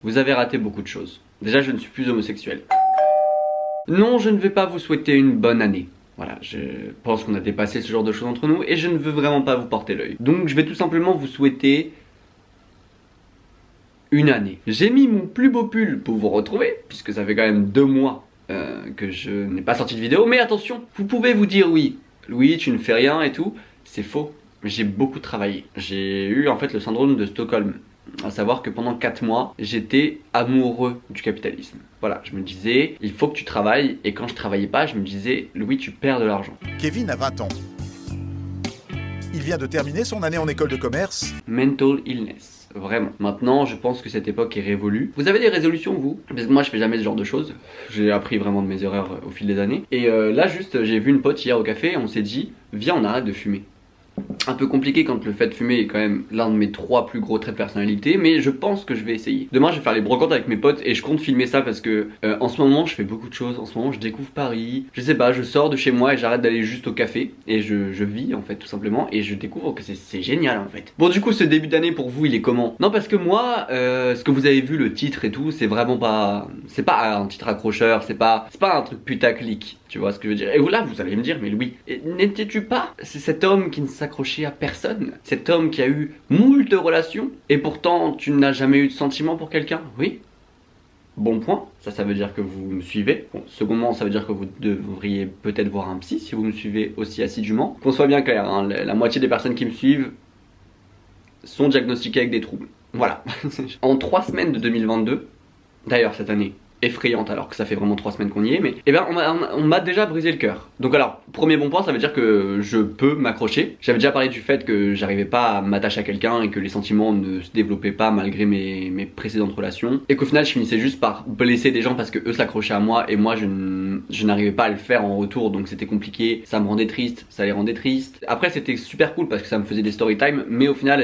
Vous avez raté beaucoup de choses. Déjà, je ne suis plus homosexuel. Non, je ne vais pas vous souhaiter une bonne année. Voilà, je pense qu'on a dépassé ce genre de choses entre nous et je ne veux vraiment pas vous porter l'œil. Donc je vais tout simplement vous souhaiter une année. J'ai mis mon plus beau pull pour vous retrouver, puisque ça fait quand même 2 mois que je n'ai pas sorti de vidéo. Mais attention, vous pouvez vous dire oui, Louis, tu ne fais rien et tout. C'est faux. J'ai beaucoup travaillé. J'ai eu en fait le syndrome de Stockholm. À savoir que pendant 4 mois, j'étais amoureux du capitalisme. Voilà, je me disais, il faut que tu travailles. Et quand je travaillais pas, je me disais, Louis, tu perds de l'argent. Kevin a 20 ans. Il vient de terminer son année en école de commerce. Mental illness, vraiment. Maintenant, je pense que cette époque est révolue. Vous avez des résolutions, vous? Parce que moi, je fais jamais ce genre de choses. J'ai appris vraiment de mes erreurs au fil des années. Et là, juste, j'ai vu une pote hier au café et on s'est dit, viens, on arrête de fumer. Un peu compliqué quand le fait de fumer est quand même l'un de mes 3 plus gros traits de personnalité, mais je pense que je vais essayer. Demain je vais faire les brocantes avec mes potes et je compte filmer ça parce que en ce moment je fais beaucoup de choses, en ce moment je découvre Paris, je sais pas, je sors de chez moi et j'arrête d'aller juste au café et je vis en fait tout simplement et je découvre que c'est génial en fait. Bon du coup ce début d'année pour vous il est comment? Non parce que moi, ce que vous avez vu le titre et tout, c'est vraiment pas... C'est pas un titre accrocheur, c'est pas un truc putaclic. Tu vois ce que je veux dire? Et là, vous allez me dire, mais Louis, n'étais-tu pas cet homme qui ne s'accrochait à personne? Cet homme qui a eu moult relations et pourtant tu n'as jamais eu de sentiments pour quelqu'un? Oui? Bon point, ça veut dire que vous me suivez. Bon, secondement, ça veut dire que vous devriez peut-être voir un psy si vous me suivez aussi assidûment. Qu'on soit bien clair, hein, la moitié des personnes qui me suivent sont diagnostiquées avec des troubles. Voilà. En 3 semaines de 2022, d'ailleurs cette année, effrayante alors que ça fait vraiment 3 semaines qu'on y est, mais eh ben on m'a déjà brisé le cœur. Donc alors, premier bon point, ça veut dire que je peux m'accrocher. J'avais déjà parlé du fait que j'arrivais pas à m'attacher à quelqu'un et que les sentiments ne se développaient pas malgré mes précédentes relations. Et qu'au final je finissais juste par blesser des gens parce que eux s'accrochaient à moi et moi je n'arrivais pas à le faire en retour, donc c'était compliqué, ça me rendait triste, ça les rendait tristes. Après c'était super cool parce que ça me faisait des story time, mais au final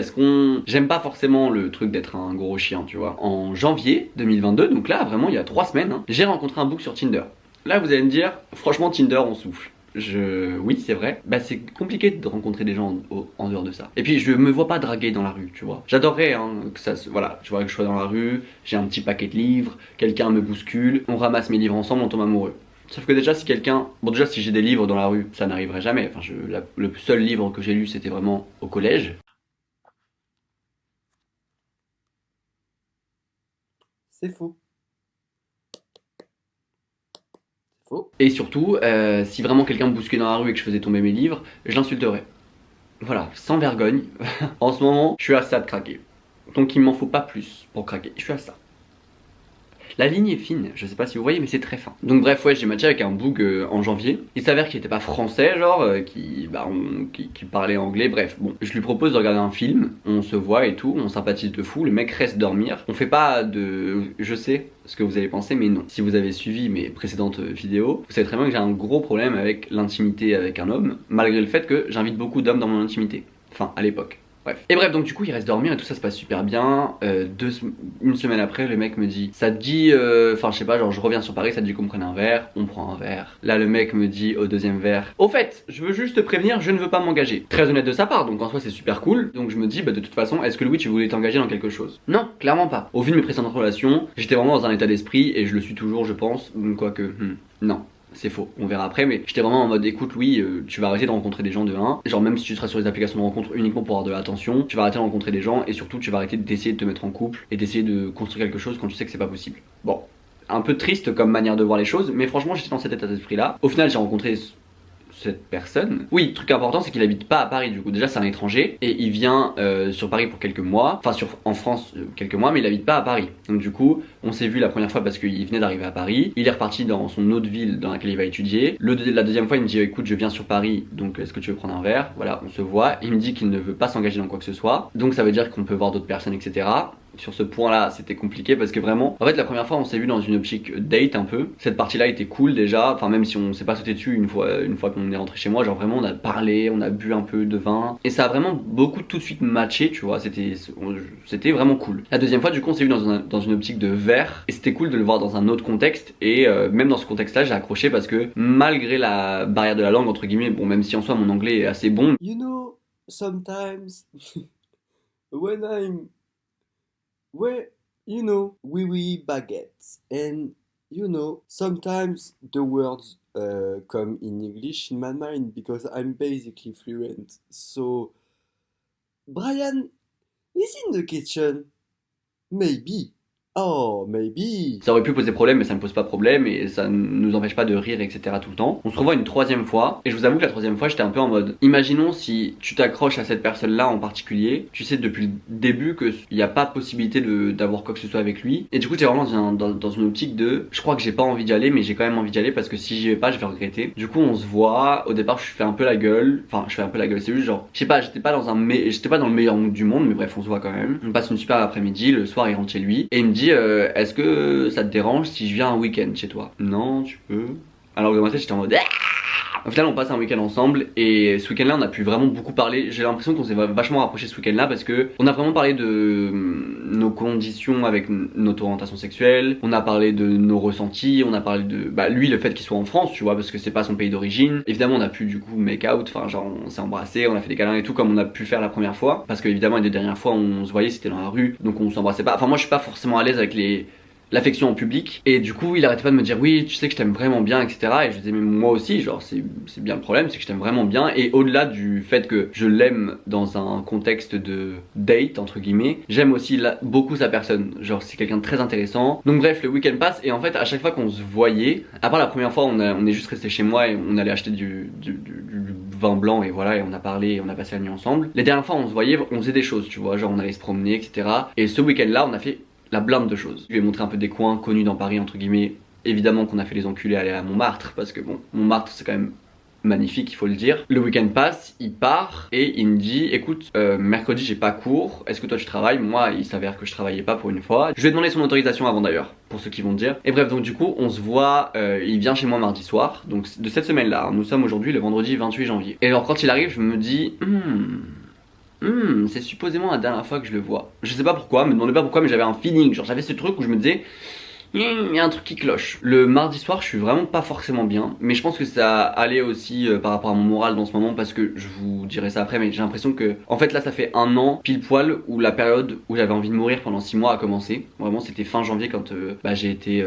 j'aime pas forcément le truc d'être un gros chien, tu vois. En janvier 2022, donc là vraiment il y a 3 semaines, hein, j'ai rencontré un bouc sur Tinder. Là vous allez me dire, franchement Tinder on souffle. Oui c'est vrai, bah c'est compliqué de rencontrer des gens en dehors de ça. Et puis je me vois pas draguer dans la rue, tu vois. J'adorerais hein, que ça, voilà, tu vois, que je sois dans la rue, j'ai un petit paquet de livres, quelqu'un me bouscule, on ramasse mes livres ensemble, on tombe amoureux. Sauf que déjà si quelqu'un, bon déjà si j'ai des livres dans la rue, ça n'arriverait jamais. Enfin le seul livre que j'ai lu c'était vraiment au collège. C'est faux. Et surtout, si vraiment quelqu'un me bousculait dans la rue et que je faisais tomber mes livres, je l'insulterais. Voilà, sans vergogne. En ce moment, je suis à ça de craquer. Donc il m'en faut pas plus pour craquer. Je suis à ça. La ligne est fine, je sais pas si vous voyez, mais c'est très fin. Donc bref, ouais, j'ai matché avec un boug en janvier. Il s'avère qu'il était pas français, genre, qui parlait anglais, bref. Bon, je lui propose de regarder un film, on se voit et tout, on sympathise de fou, le mec reste dormir. On fait pas de... Je sais ce que vous avez pensé, mais non. Si vous avez suivi mes précédentes vidéos, vous savez très bien que j'ai un gros problème avec l'intimité avec un homme, malgré le fait que j'invite beaucoup d'hommes dans mon intimité. Enfin, à l'époque. Bref. Et bref, donc du coup il reste dormir et tout ça se passe super bien. Une semaine après, le mec me dit, ça te dit, enfin je sais pas, genre je reviens sur Paris, ça te dit qu'on prenne un verre, on prend un verre. Là le mec me dit au deuxième verre, au fait, je veux juste te prévenir, je ne veux pas m'engager. Très honnête de sa part, donc en soi c'est super cool. Donc je me dis, bah de toute façon, est-ce que Louis tu voulais t'engager dans quelque chose? Non, clairement pas. Au vu de mes précédentes relations, j'étais vraiment dans un état d'esprit et je le suis toujours je pense, quoique, non. C'est faux, on verra après, mais j'étais vraiment en mode écoute Louis, tu vas arrêter de rencontrer des gens de 1. Genre même si tu seras sur les applications de rencontre uniquement pour avoir de l'attention, tu vas arrêter de rencontrer des gens et surtout tu vas arrêter d'essayer de te mettre en couple et d'essayer de construire quelque chose quand tu sais que c'est pas possible. Bon, un peu triste comme manière de voir les choses, mais franchement j'étais dans cet état d'esprit là. Au final j'ai rencontré cette personne. Oui, truc important c'est qu'il habite pas à Paris du coup, déjà c'est un étranger et il vient sur Paris pour quelques mois, enfin en France quelques mois, mais il habite pas à Paris. Donc du coup on s'est vu la première fois parce qu'il venait d'arriver à Paris, il est reparti dans son autre ville dans laquelle il va étudier. La deuxième fois il me dit écoute je viens sur Paris donc est-ce que tu veux prendre un verre? Voilà, on se voit, il me dit qu'il ne veut pas s'engager dans quoi que ce soit, donc ça veut dire qu'on peut voir d'autres personnes etc. Sur ce point là c'était compliqué parce que vraiment en fait la première fois on s'est vu dans une optique date un peu, cette partie là était cool déjà, enfin même si on s'est pas sauté dessus une fois qu'on est rentré chez moi, genre vraiment on a parlé, on a bu un peu de vin et ça a vraiment beaucoup tout de suite matché tu vois, c'était vraiment cool. La deuxième fois du coup on s'est vu dans une optique de verre et c'était cool de le voir dans un autre contexte et même dans ce contexte là j'ai accroché parce que malgré la barrière de la langue entre guillemets, bon même si en soi mon anglais est assez bon. You know, sometimes when I'm when Oui oui baguette. And sometimes the words come in English in my mind because I'm basically fluent. So, Brian is in the kitchen. Maybe. Oh, maybe. Ça aurait pu poser problème, mais ça ne pose pas problème et ça ne nous empêche pas de rire, etc. tout le temps. On se revoit une troisième fois et je vous avoue que la troisième fois, j'étais un peu en mode imaginons si tu t'accroches à cette personne-là en particulier, tu sais depuis le début qu'il n'y a pas possibilité d'avoir quoi que ce soit avec lui. Et du coup, t'es vraiment dans une optique de je crois que j'ai pas envie d'y aller, mais j'ai quand même envie d'y aller parce que si j'y vais pas, je vais regretter. Du coup, on se voit. Au départ, je fais un peu la gueule. Enfin, je fais un peu la gueule, c'est juste genre, je sais pas, j'étais pas dans le meilleur mood du monde, mais bref, on se voit quand même. On passe une super après-midi, le soir, il rentre chez lui et il me dit est-ce que ça te dérange si je viens un week-end chez toi? Non, tu peux. Alors que dans ma tête, j'étais en mode au final, on passe un week-end ensemble et ce week-end-là, on a pu vraiment beaucoup parler. J'ai l'impression qu'on s'est vachement rapproché ce week-end-là parce que on a vraiment parlé de nos conditions avec notre orientation sexuelle. On a parlé de nos ressentis. On a parlé de lui, le fait qu'il soit en France, tu vois, parce que c'est pas son pays d'origine. Évidemment, on a pu du coup make out. Enfin, genre, on s'est embrassé, on a fait des câlins et tout comme on a pu faire la première fois. Parce que évidemment, les deux dernières fois, on se voyait, c'était dans la rue, donc on s'embrassait pas. Enfin, moi, je suis pas forcément à l'aise avec l'affection en public et du coup il arrêtait pas de me dire oui tu sais que je t'aime vraiment bien etc et je disais mais moi aussi genre c'est bien le problème c'est que je t'aime vraiment bien et au-delà du fait que je l'aime dans un contexte de date entre guillemets j'aime aussi beaucoup sa personne genre c'est quelqu'un de très intéressant donc bref le week-end passe et en fait à chaque fois qu'on se voyait à part la première fois on est juste resté chez moi et on allait acheter du vin blanc et voilà et on a parlé et on a passé la nuit ensemble les dernières fois on se voyait on faisait des choses tu vois genre on allait se promener etc et ce week-end là on a fait la blinde de choses. Je lui ai montré un peu des coins connus dans Paris entre guillemets. Évidemment qu'on a fait les enculés aller à Montmartre parce que bon, Montmartre c'est quand même magnifique, il faut le dire. Le week-end passe, il part et il me dit écoute, mercredi j'ai pas cours, est-ce que toi tu travailles? Moi il s'avère que je travaillais pas pour une fois. Je lui ai demandé son autorisation avant d'ailleurs, pour ceux qui vont dire. Et bref, donc du coup on se voit, il vient chez moi mardi soir, donc de cette semaine là, nous sommes aujourd'hui le vendredi 28 janvier. Et alors quand il arrive je me dis c'est supposément la dernière fois que je le vois. Je sais pas pourquoi, me demandez pas pourquoi, mais j'avais un feeling. Genre j'avais ce truc où je me disais, il y a un truc qui cloche. Le mardi soir, je suis vraiment pas forcément bien, mais je pense que ça allait aussi par rapport à mon moral dans ce moment parce que je vous dirai ça après, mais j'ai l'impression que, en fait, là, ça fait un an pile poil où la période où j'avais envie de mourir pendant 6 mois a commencé. Vraiment, c'était fin janvier quand j'ai été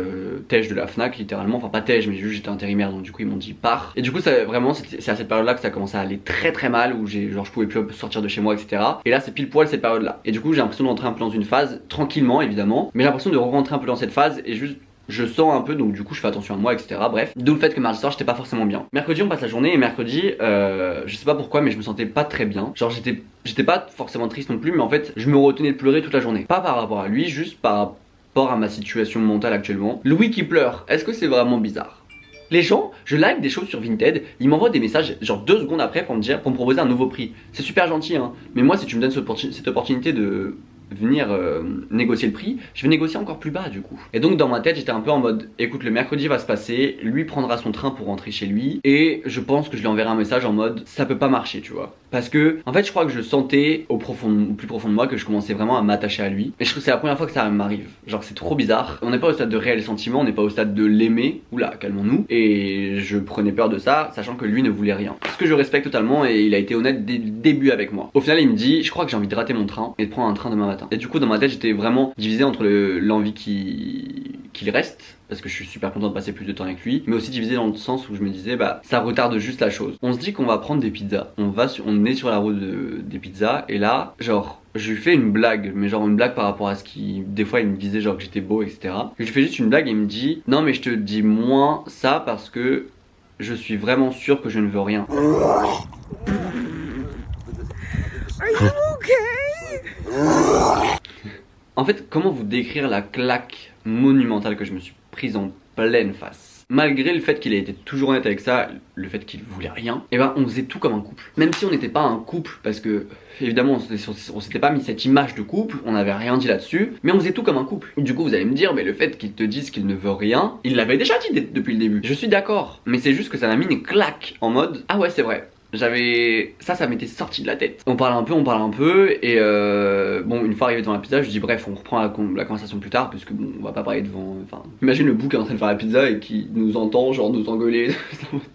tège de la Fnac, littéralement. Enfin, pas tège, mais juste j'étais intérimaire, donc du coup, ils m'ont dit pars. Et du coup, ça vraiment, c'est à cette période-là que ça a commencé à aller très très mal, où je pouvais plus sortir de chez moi, etc. Et là, c'est pile poil cette période-là. Et du coup, j'ai l'impression de rentrer un peu dans une phase, tranquillement, évidemment, mais j'ai l'impression de rentrer un peu dans cette phase et juste je sens un peu donc du coup je fais attention à moi etc bref d'où le fait que mardi soir j'étais pas forcément bien. Mercredi on passe la journée et mercredi je sais pas pourquoi mais je me sentais pas très bien, genre j'étais pas forcément triste non plus mais en fait je me retenais de pleurer toute la journée, pas par rapport à lui juste par rapport à ma situation mentale actuellement. Louis qui pleure, est-ce que c'est vraiment bizarre? Les gens, je like des choses sur Vinted, ils m'envoient des messages genre 2 secondes après pour me proposer un nouveau prix. C'est super gentil hein, mais moi si tu me donnes cette opportunité de venir négocier le prix, je vais négocier encore plus bas du coup. Et donc dans ma tête j'étais un peu en mode écoute le mercredi va se passer, lui prendra son train pour rentrer chez lui et je pense que je lui enverrai un message en mode ça peut pas marcher tu vois. Parce que en fait je crois que je sentais au plus profond de moi que je commençais vraiment à m'attacher à lui. Et je trouve que c'est la première fois que ça m'arrive. Genre c'est trop bizarre. On n'est pas au stade de réel sentiment, on n'est pas au stade de l'aimer. Oula calmons-nous. Et je prenais peur de ça, sachant que lui ne voulait rien. Ce que je respecte totalement et il a été honnête dès le début avec moi. Au final il me dit je crois que j'ai envie de rater mon train et de prendre un train demain matin. Et du coup dans ma tête j'étais vraiment divisé entre l'envie qu'il reste parce que je suis super content de passer plus de temps avec lui, mais aussi divisé dans le sens où je me disais bah ça retarde juste la chose. On se dit qu'on va prendre des pizzas, on est sur la route des pizzas et là genre je lui fais une blague, mais genre une blague par rapport à ce qui des fois il me disait genre que j'étais beau etc. Je lui fais juste une blague et il me dit non mais je te dis moins ça parce que je suis vraiment sûr que je ne veux rien. Are you okay? En fait, comment vous décrire la claque monumentale que je me suis prise en pleine face? Malgré le fait qu'il ait été toujours honnête avec ça, le fait qu'il voulait rien, et ben on faisait tout comme un couple. Même si on n'était pas un couple, parce que évidemment on s'était pas mis cette image de couple, on n'avait rien dit là-dessus, mais on faisait tout comme un couple. Du coup vous allez me dire, mais le fait qu'il te dise qu'il ne veut rien, il l'avait déjà dit depuis le début. Je suis d'accord, mais c'est juste que ça m'a mis une claque en mode, ah ouais c'est vrai. Ça m'était sorti de la tête. On parle un peu et bon, une fois arrivé devant la pizza, je dis bref, on reprend la conversation plus tard parce que bon, on va pas parler devant. Enfin, imagine le bouc qui est en train de faire la pizza et qui nous entend, genre nous engueuler.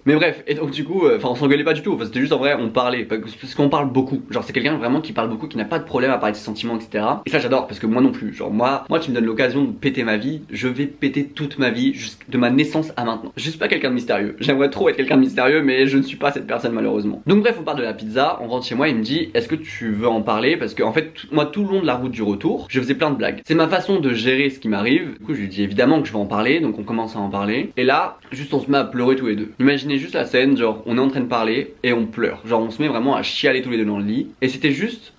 Mais bref, et donc du coup, enfin, on s'engueulait pas du tout. Enfin, c'était juste en vrai, on parlait parce qu'on parle beaucoup. Genre, c'est quelqu'un vraiment qui parle beaucoup, qui n'a pas de problème à parler de ses sentiments, etc. Et ça, j'adore parce que moi non plus. Genre, moi, tu me donnes l'occasion de péter ma vie, je vais péter toute ma vie, de ma naissance à maintenant. Je suis pas quelqu'un de mystérieux. J'aimerais trop être quelqu'un de mystérieux, mais je ne suis pas cette personne malheureusement. Donc bref, on parle de la pizza, on rentre chez moi, il me dit est-ce que tu veux en parler? Parce que en fait, moi tout le long de la route du retour, je faisais plein de blagues. C'est ma façon de gérer ce qui m'arrive. Du coup, je lui dis évidemment que je vais en parler, donc on commence à en parler. Et là, juste on se met à pleurer tous les deux. Imaginez juste la scène, genre on est en train de parler et on pleure. Genre on se met vraiment à chialer tous les deux dans le lit. Et c'était juste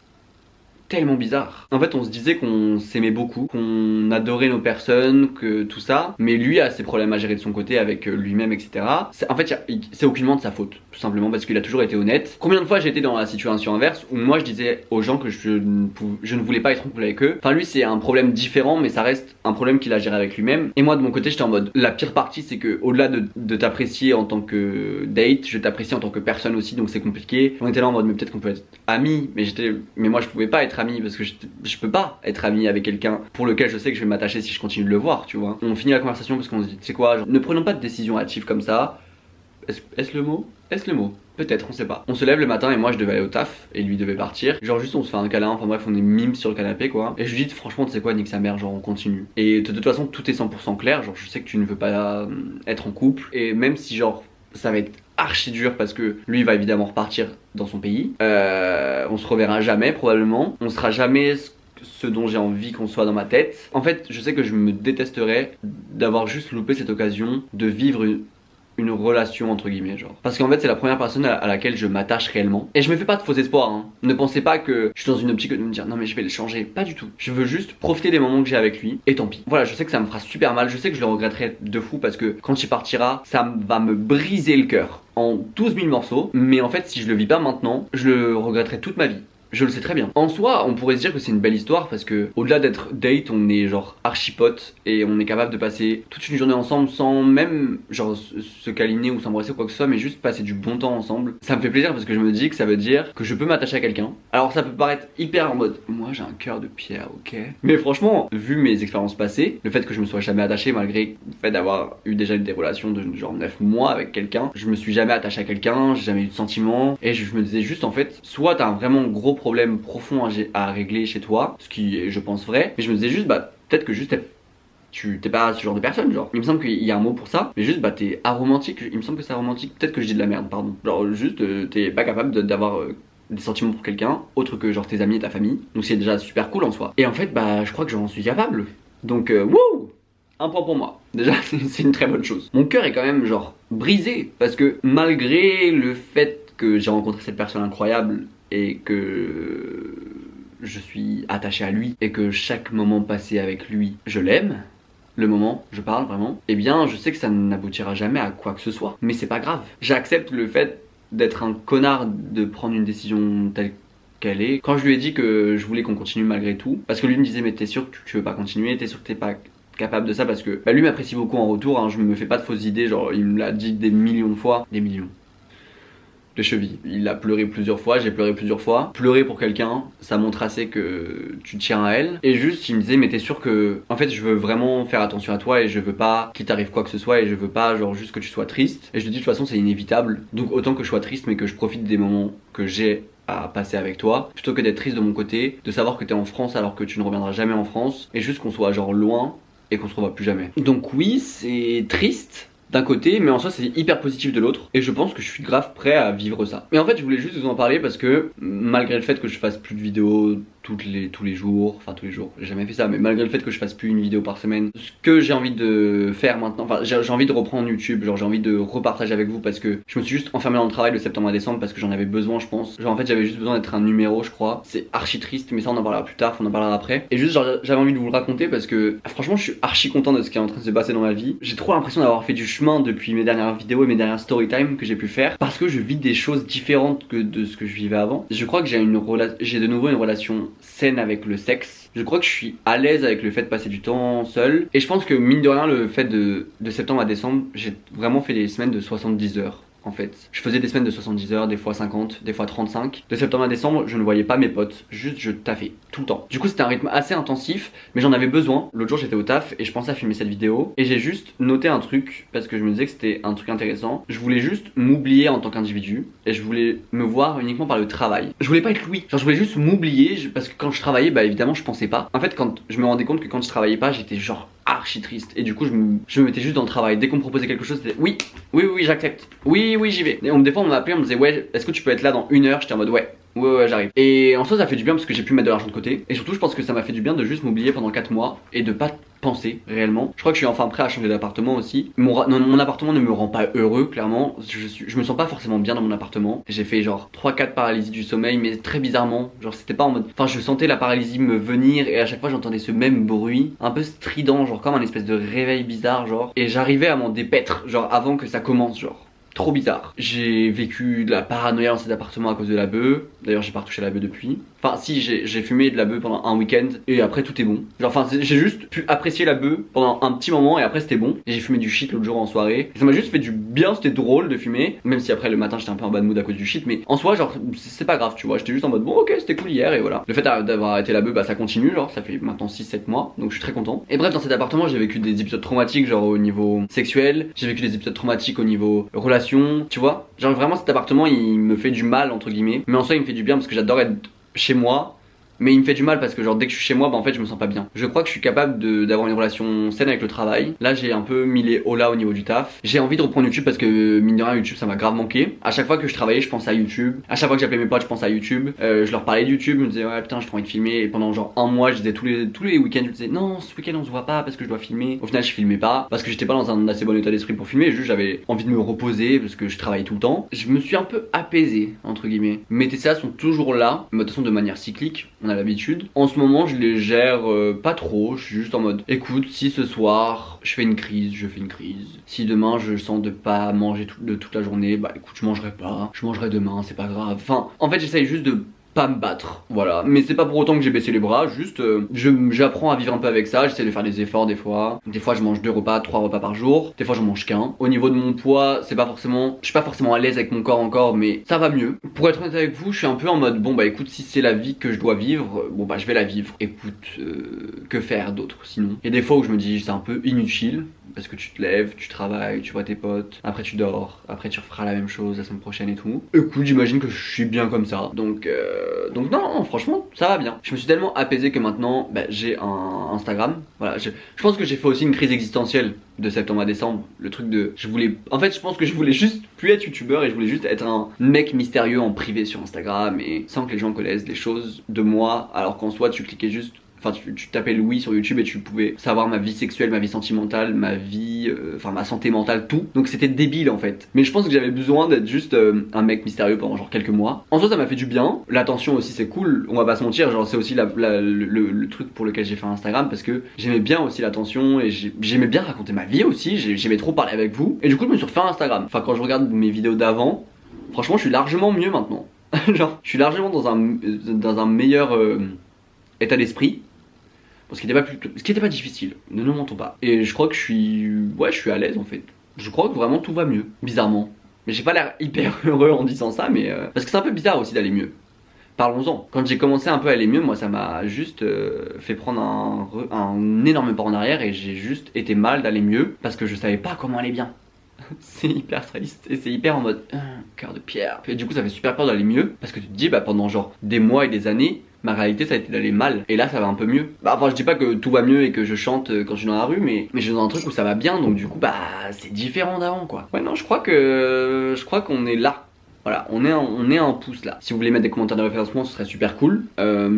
tellement bizarre. En fait, on se disait qu'on s'aimait beaucoup, qu'on adorait nos personnes, que tout ça, mais lui a ses problèmes à gérer de son côté avec lui-même, etc. En fait, c'est aucunement de sa faute, tout simplement parce qu'il a toujours été honnête. Combien de fois j'ai été dans la situation inverse où moi je disais aux gens que je ne voulais pas être en couple avec eux. Enfin, lui, c'est un problème différent, mais ça reste un problème qu'il a géré avec lui-même. Et moi, de mon côté, j'étais en mode, la pire partie, c'est que au-delà de t'apprécier en tant que date, je t'apprécie en tant que personne aussi, donc c'est compliqué. On était là en mode, mais peut-être qu'on peut être amis, mais moi je pouvais pas être ami parce que je peux pas être ami avec quelqu'un pour lequel je sais que je vais m'attacher si je continue de le voir, tu vois. On finit la conversation parce qu'on se dit, tu sais quoi, genre, ne prenons pas de décision hâtive comme ça. Est-ce le mot? Est-ce le mot? Peut-être, on sait pas. On se lève le matin et moi je devais aller au taf et lui devait partir. Genre juste on se fait un câlin, enfin bref on est mime sur le canapé quoi. Et je lui dis franchement tu sais quoi, nique sa mère, genre on continue. Et de toute façon tout est 100% clair, genre je sais que tu ne veux pas être en couple. Et même si genre ça va être archi dur parce que lui va évidemment repartir dans son pays. On se reverra jamais probablement. On sera jamais ce dont j'ai envie qu'on soit dans ma tête. En fait, je sais que je me détesterais d'avoir juste loupé cette occasion de vivre une relation entre guillemets genre. Parce qu'en fait c'est la première personne à laquelle je m'attache réellement. Et je me fais pas de faux espoirs hein. Ne pensez pas que je suis dans une optique de me dire non mais je vais le changer. Pas du tout. Je veux juste profiter des moments que j'ai avec lui. Et tant pis. Voilà, je sais que ça me fera super mal. Je sais que je le regretterai de fou parce que quand il partira, ça va me briser le cœur en 12 000 morceaux. Mais en fait si je le vis pas maintenant, je le regretterai toute ma vie. Je le sais très bien. En soi, on pourrait se dire que c'est une belle histoire parce que au-delà d'être date, on est genre archi potes et on est capable de passer toute une journée ensemble sans même genre se câliner ou s'embrasser ou quoi que ce soit, mais juste passer du bon temps ensemble. Ça me fait plaisir parce que je me dis que ça veut dire que je peux m'attacher à quelqu'un. Alors ça peut paraître hyper en mode moi j'ai un cœur de pierre, ok. Mais franchement, vu mes expériences passées, le fait que je me sois jamais attaché malgré le fait d'avoir eu déjà des relations de genre 9 mois avec quelqu'un, je me suis jamais attaché à quelqu'un, j'ai jamais eu de sentiments et je me disais juste en fait, soit t'as un vraiment gros problème profond à régler chez toi, ce qui est je pense vrai, mais je me disais juste bah peut-être que juste t'es pas ce genre de personne genre. Il me semble qu'il y a un mot pour ça, mais juste bah t'es aromantique, il me semble que c'est aromantique, peut-être que je dis de la merde, pardon. Genre juste t'es pas capable d'avoir des sentiments pour quelqu'un autre que genre tes amis et ta famille, donc c'est déjà super cool en soi. Et en fait bah je crois que j'en suis capable, donc wouh, un point pour moi. Déjà c'est une très bonne chose. Mon cœur est quand même genre brisé parce que malgré le fait que j'ai rencontré cette personne incroyable et que je suis attaché à lui et que chaque moment passé avec lui, je l'aime, le moment, je parle vraiment, eh bien je sais que ça n'aboutira jamais à quoi que ce soit. Mais c'est pas grave. J'accepte le fait d'être un connard, de prendre une décision telle qu'elle est. Quand je lui ai dit que je voulais qu'on continue malgré tout, parce que lui me disait mais t'es sûr que tu veux pas continuer, t'es sûr que t'es pas capable de ça, parce que bah, lui m'apprécie beaucoup en retour, hein, je me fais pas de fausses idées, genre il me l'a dit des millions de fois, des millions. Les chevilles. Il a pleuré plusieurs fois, j'ai pleuré plusieurs fois. Pleurer pour quelqu'un, ça montre assez que tu tiens à elle. Et juste, il me disait, mais t'es sûr que, en fait, je veux vraiment faire attention à toi et je veux pas qu'il t'arrive quoi que ce soit et je veux pas, genre, juste que tu sois triste. Et je lui dis, de toute façon, c'est inévitable. Donc, autant que je sois triste, mais que je profite des moments que j'ai à passer avec toi, plutôt que d'être triste de mon côté, de savoir que t'es en France alors que tu ne reviendras jamais en France, et juste qu'on soit, genre, loin et qu'on se revoit plus jamais. Donc, oui, c'est triste d'un côté, mais en soi c'est hyper positif de l'autre, et je pense que je suis grave prêt à vivre ça. Mais en fait je voulais juste vous en parler parce que malgré le fait que je fasse plus de vidéos tous les jours, j'ai jamais fait ça, mais malgré le fait que je fasse plus une vidéo par semaine, ce que j'ai envie de faire maintenant, enfin j'ai envie de reprendre YouTube, genre j'ai envie de repartager avec vous parce que je me suis juste enfermé dans le travail de septembre à décembre parce que j'en avais besoin je pense. Genre en fait j'avais juste besoin d'être un numéro je crois, c'est archi triste mais ça on en parlera plus tard, on en parlera après. Et juste genre j'avais envie de vous le raconter parce que franchement je suis archi content de ce qui est en train de se passer dans ma vie. J'ai trop l'impression d'avoir fait du chemin depuis mes dernières vidéos et mes dernières story time que j'ai pu faire parce que je vis des choses différentes que de ce que je vivais avant. Je crois que j'ai de nouveau une relation saine avec le sexe. Je crois que je suis à l'aise avec le fait de passer du temps seul. Et je pense que mine de rien, le fait de septembre à décembre, j'ai vraiment fait des semaines de 70 heures. en fait. Je faisais des semaines de 70 heures, des fois 50, des fois 35. De septembre à décembre, je ne voyais pas mes potes, juste je taffais tout le temps. Du coup, c'était un rythme assez intensif, mais j'en avais besoin. L'autre jour, j'étais au taf et je pensais à filmer cette vidéo et j'ai juste noté un truc parce que je me disais que c'était un truc intéressant. Je voulais juste m'oublier en tant qu'individu et je voulais me voir uniquement par le travail. Je voulais pas être Louis, genre je voulais juste m'oublier parce que quand je travaillais, bah évidemment, je pensais pas. En fait, quand je me rendais compte que quand je travaillais pas, j'étais genre archi triste et du coup je me mettais juste dans le travail. Dès qu'on me proposait quelque chose, c'était oui j'accepte, oui j'y vais. Et des fois on m'appelait, on me disait ouais est-ce que tu peux être là dans 1 heure, j'étais en mode ouais j'arrive. Et en soi ça fait du bien parce que j'ai pu mettre de l'argent de côté et surtout je pense que ça m'a fait du bien de juste m'oublier pendant 4 mois et de pas penser réellement. Je crois que je suis enfin prêt à changer d'appartement aussi. Mon appartement ne me rend pas heureux clairement. Je me sens pas forcément bien dans mon appartement. J'ai fait genre 3-4 paralysies du sommeil mais très bizarrement. Genre c'était pas en mode... Enfin je sentais la paralysie me venir et à chaque fois j'entendais ce même bruit un peu strident, genre comme un espèce de réveil bizarre genre. Et j'arrivais à m'en dépaître genre avant que ça commence genre. Trop bizarre. J'ai vécu de la paranoïa dans cet appartement à cause de la bœuf. D'ailleurs j'ai pas retouché la bœuf depuis. Enfin si j'ai fumé de la bœuf pendant un week-end et après tout est bon. Genre enfin j'ai juste pu apprécier la bœuf pendant un petit moment et après c'était bon. Et j'ai fumé du shit l'autre jour en soirée. Et ça m'a juste fait du bien, c'était drôle de fumer. Même si après le matin j'étais un peu en bad mood à cause du shit. Mais en soi genre c'est pas grave tu vois. J'étais juste en mode bon ok c'était cool hier et voilà. Le fait d'avoir arrêté la bœuf bah ça continue genre. Ça fait maintenant 6-7 mois. Donc je suis très content. Et bref dans cet appartement j'ai vécu des épisodes traumatiques genre au niveau sexuel. J'ai vécu des épisodes traumatiques au niveau relation. Tu vois. Genre vraiment cet appartement il me fait du mal entre guillemets. Mais en soi il me fait du bien parce que j'adore être chez moi. Mais il me fait du mal parce que genre dès que je suis chez moi bah en fait je me sens pas bien. Je crois que je suis capable d'avoir une relation saine avec le travail. Là j'ai un peu mis les hauts là au niveau du taf. J'ai envie de reprendre YouTube parce que mine de rien YouTube ça m'a grave manqué. À chaque fois que je travaillais je pensais à YouTube. À chaque fois que j'appelais mes potes je pensais à YouTube. Je leur parlais de YouTube, je me disais ouais putain j'ai trop envie de filmer. Et pendant genre un mois je disais tous les week-ends je me disais non ce week-end on se voit pas parce que je dois filmer. Au final je filmais pas parce que j'étais pas dans un assez bon état d'esprit pour filmer. Juste j'avais envie de me reposer parce que je travaillais tout le temps. Je me suis un peu apaisé entre guillemets. Mes TCA sont toujours là, mais de toute façon de manière cyclique, on a l'habitude. En ce moment je les gère pas trop, je suis juste en mode écoute si ce soir je fais une crise, je fais une crise. Si demain je sens de pas manger toute la journée, bah écoute je mangerai pas, je mangerai demain, c'est pas grave. Enfin en fait j'essaye juste de pas me battre, voilà. Mais c'est pas pour autant que j'ai baissé les bras, juste j'apprends à vivre un peu avec ça, j'essaie de faire des efforts des fois. Des fois je mange 2 repas, 3 repas par jour, des fois j'en mange qu'un. Au niveau de mon poids, c'est pas forcément, je suis pas forcément à l'aise avec mon corps encore, mais ça va mieux. Pour être honnête avec vous, je suis un peu en mode bon bah écoute si c'est la vie que je dois vivre, bon bah je vais la vivre. Écoute, que faire d'autre sinon. Il y a des fois où je me dis c'est un peu inutile. Parce que tu te lèves, tu travailles, tu vois tes potes, après tu dors, après tu referas la même chose la semaine prochaine et tout. Écoute, j'imagine que je suis bien comme ça. Donc non, franchement, ça va bien. Je me suis tellement apaisé que maintenant, bah, j'ai un Instagram. Voilà, je pense que j'ai fait aussi une crise existentielle de septembre à décembre. Le truc de, en fait, je pense que je voulais juste plus être youtubeur et je voulais juste être un mec mystérieux en privé sur Instagram et sans que les gens connaissent des choses de moi. Alors qu'en soi, tu cliquais juste. Enfin tu tapais Louis sur YouTube et tu pouvais savoir ma vie sexuelle, ma vie sentimentale, ma vie, enfin ma santé mentale, tout. Donc c'était débile en fait. Mais je pense que j'avais besoin d'être juste un mec mystérieux pendant genre quelques mois. En soi ça m'a fait du bien. L'attention aussi c'est cool, on va pas se mentir. Genre c'est aussi le truc pour lequel j'ai fait Instagram parce que j'aimais bien aussi l'attention et j'aimais bien raconter ma vie aussi. J'aimais trop parler avec vous. Et du coup je me suis refait un Instagram. Enfin quand je regarde mes vidéos d'avant, franchement je suis largement mieux maintenant. Genre je suis largement dans un meilleur état d'esprit. Ce qui était pas difficile, ne nous mentons pas. Et je crois que je suis à l'aise en fait. Je crois que vraiment tout va mieux, bizarrement. Mais j'ai pas l'air hyper heureux en disant ça, mais parce que c'est un peu bizarre aussi d'aller mieux. Parlons-en. Quand j'ai commencé un peu à aller mieux, moi ça m'a juste fait prendre un énorme pas en arrière et j'ai juste été mal d'aller mieux parce que je savais pas comment aller bien. C'est hyper triste et c'est hyper en mode cœur de pierre. Et du coup ça fait super peur d'aller mieux parce que tu te dis bah pendant genre des mois et des années ma réalité ça a été d'aller mal et là ça va un peu mieux. Bah enfin je dis pas que tout va mieux et que je chante quand je suis dans la rue mais je suis dans un truc où ça va bien donc du coup bah c'est différent d'avant quoi. Ouais non je crois qu'on est là. Voilà, on est un pouce là. Si vous voulez mettre des commentaires de référencement, ce serait super cool.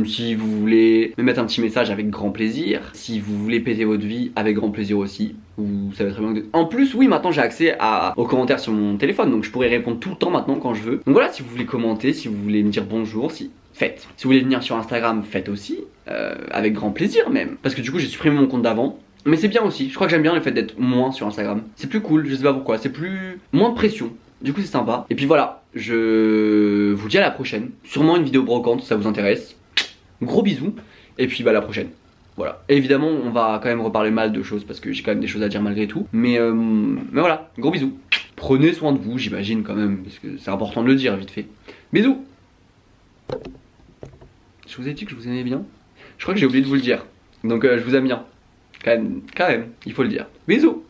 Si vous voulez me mettre un petit message, avec grand plaisir. Si vous voulez péter votre vie, avec grand plaisir aussi. Vous savez très bien que... En plus, oui, maintenant j'ai accès aux commentaires sur mon téléphone, donc je pourrais répondre tout le temps maintenant quand je veux. Donc voilà, si vous voulez commenter, si vous voulez me dire bonjour, faites. Si vous voulez venir sur Instagram, faites aussi. Avec grand plaisir même. Parce que du coup, j'ai supprimé mon compte d'avant. Mais c'est bien aussi, je crois que j'aime bien le fait d'être moins sur Instagram. C'est plus cool, je sais pas pourquoi, c'est plus... moins de pression. Du coup c'est sympa. Et puis voilà, je vous dis à la prochaine. Sûrement une vidéo brocante si ça vous intéresse. Gros bisous. Et puis bah à la prochaine. Voilà. Et évidemment, on va quand même reparler mal de choses parce que j'ai quand même des choses à dire malgré tout. Mais voilà, gros bisous. Prenez soin de vous, j'imagine quand même, parce que c'est important de le dire vite fait. Bisous. Je vous ai dit que je vous aimais bien. Je crois que j'ai oublié de vous le dire. Donc je vous aime bien. Quand même, il faut le dire. Bisous.